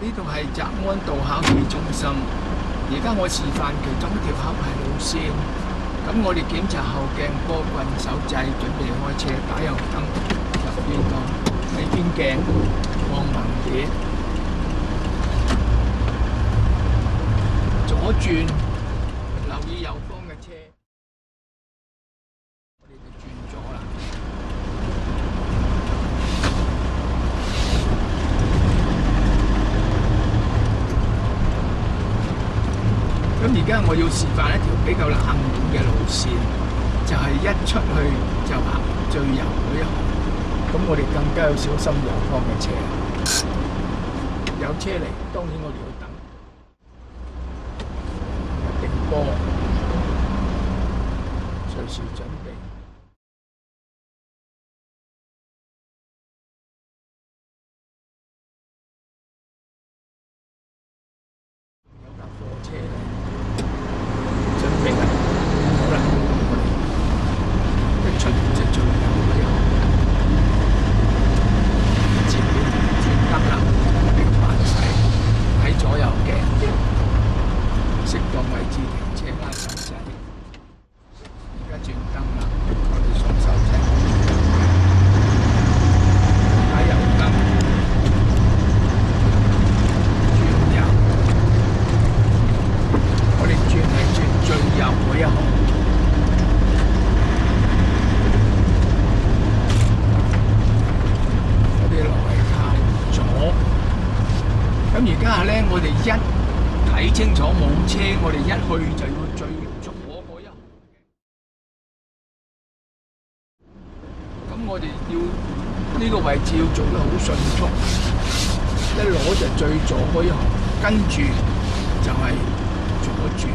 呢度係澤安道考試中心，而家我示範其中一條考牌路線。咁我哋檢查後鏡、波棍、手掣，準備開車，打右燈入邊度，睇邊鏡，望盲點，左轉，留意右方嘅車。我哋就轉咗啦。咁而家我要示範一條比較冷門嘅路線，就係一出去就行最右嗰一行。咁我哋更加要小心右方嘅車。有車嚟，當然我哋要等。定波，隨時準備。有架貨車嚟。好啦，一出就最右嗰一行，前面轉燈啦，平慢駛，喺左右鏡，適當位置停車拉手掣。而家轉燈啦，我哋鬆手掣，打右燈，轉右，我哋轉係轉最右嗰一行。咁而家咧，我哋一睇清楚冇車，我哋一去就要最左嗰一行。咁我哋要呢個位置要做得好迅速，一攞就最左嗰一行，跟住就係左轉。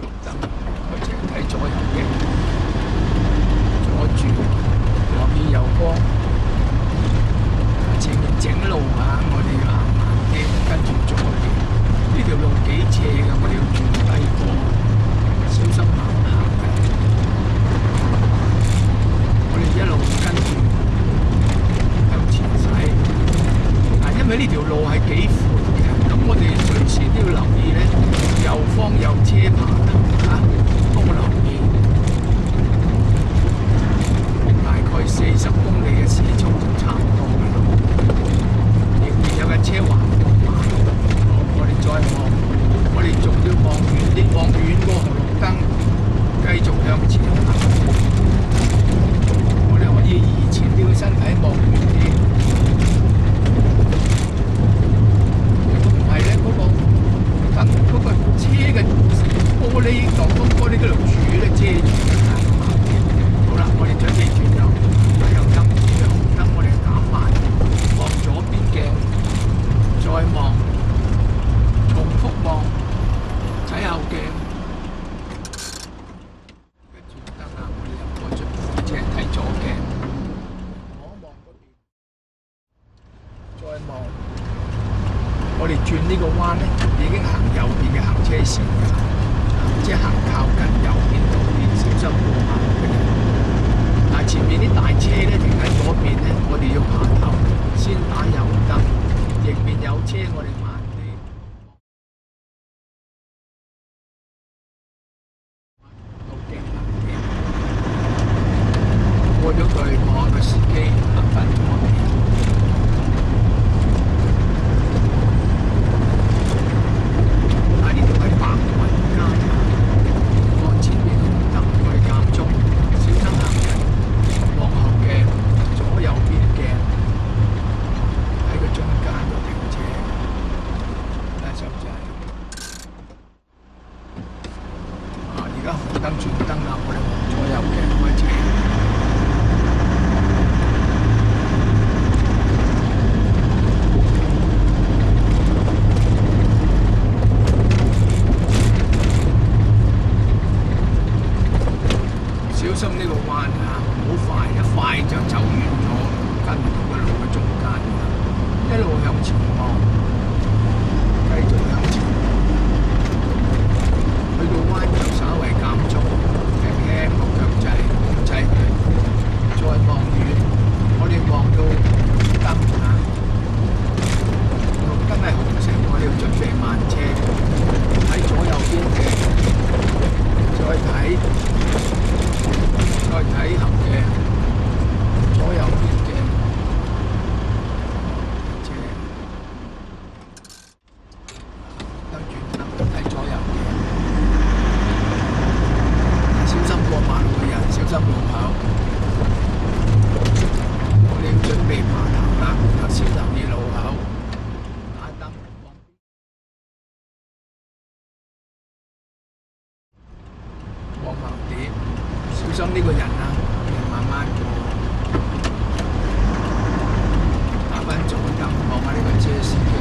綠燈，我淨係睇左右鏡，左轉，留意右方。前面整路啊，我哋要行慢啲，跟住左邊。呢條路幾斜嘅，我哋要轉低波，小心慢行嘅。我哋一路跟住向前駛。因為呢條路係幾闊嘅，咁我哋隨時都要留意咧，右方有車爬頭啊，多留意。大概40公里嘅時速就差唔多嘅啦。有架車橫過馬路，我哋再望，我哋仲要望遠啲，望遠個紅綠燈，繼續向前行。我哋可以移前啲個身體望遠啲。如果唔係咧，等嗰個車嘅玻璃擋風玻璃嗰條柱咧遮住嘅。好啦，我哋準備轉右，打右燈，紅燈我哋減慢，望左邊鏡。再望，重複望，睇後鏡，跟住燈啦，我哋入過出貨車睇左鏡，望嗰邊，再望，我哋轉呢個彎咧，已經行右邊嘅行車線㗎啦，即係行靠近右邊道邊，小心過馬路嘅人。但係前面啲大車咧停喺左邊咧，我哋要爬頭，先打右燈。迎面有車，我哋慢啲。好嘅，過咗佢，我個司機行返左邊。呢度係白雲街，望前面紅燈，我哋減速，小心行人，望後鏡，左右邊鏡。喺個中間度停車，拉手掣。而家紅燈轉燈啦，我哋望左右鏡開車。小心呢個彎啊，唔好快，一快就走遠咗，跟唔到個路嘅中間。一路向前望，繼續向前，去到彎就稍為減速，輕輕呢個人啦，慢慢過，打翻左燈，望下呢個車司機，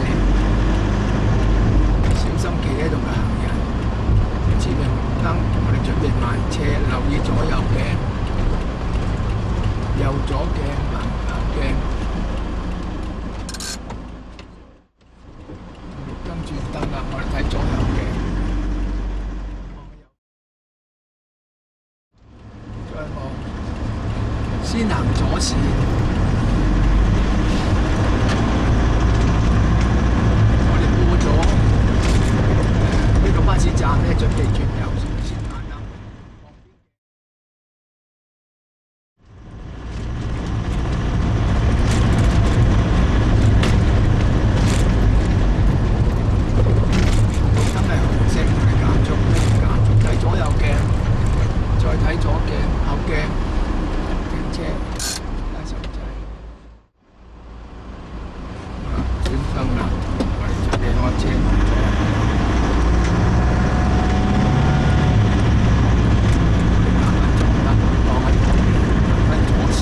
小心企喺度嘅行人。前面紅燈，我哋準備慢車，留意左右鏡，右左鏡、右鏡。綠燈轉燈啦，我哋睇左右鏡。再望，先行左線。我哋過咗呢個巴士站咧，準備轉右線慢燈。睇左鏡、後鏡，停車，拉手掣，轉燈啦，我哋準備開車門咗。打翻左燈，當喺旁邊，打翻左線。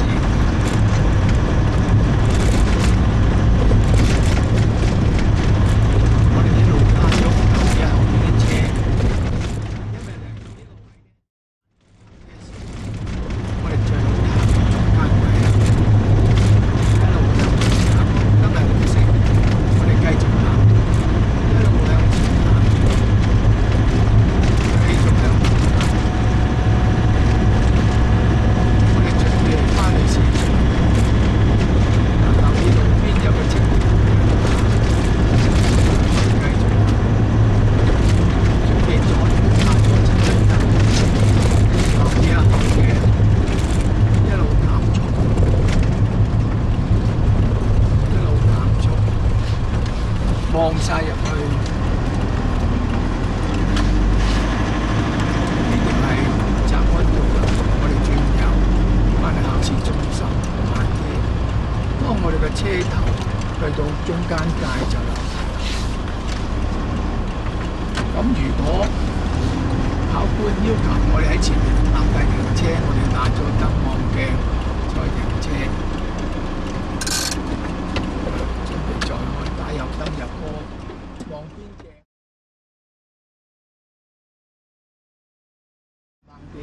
我哋一路加速，留意後面啲車。望晒入去，呢度係閘安道啦。我哋轉右，翻去考試中心慢啲。當我哋嘅車頭去到中間界就留晒啦。咁如果考官要求我哋喺前面立低停車，我哋打咗燈望鏡再停車。打右燈入波，望邊鏡，盲點，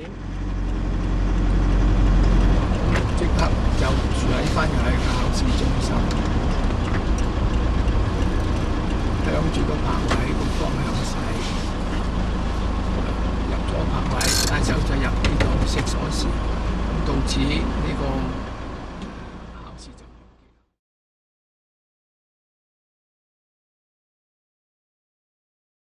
即刻就轉翻入去考試中心，向住個泊位個方向駛，入咗泊位，帶手掣入呢度熄鎖匙，咁到此呢個。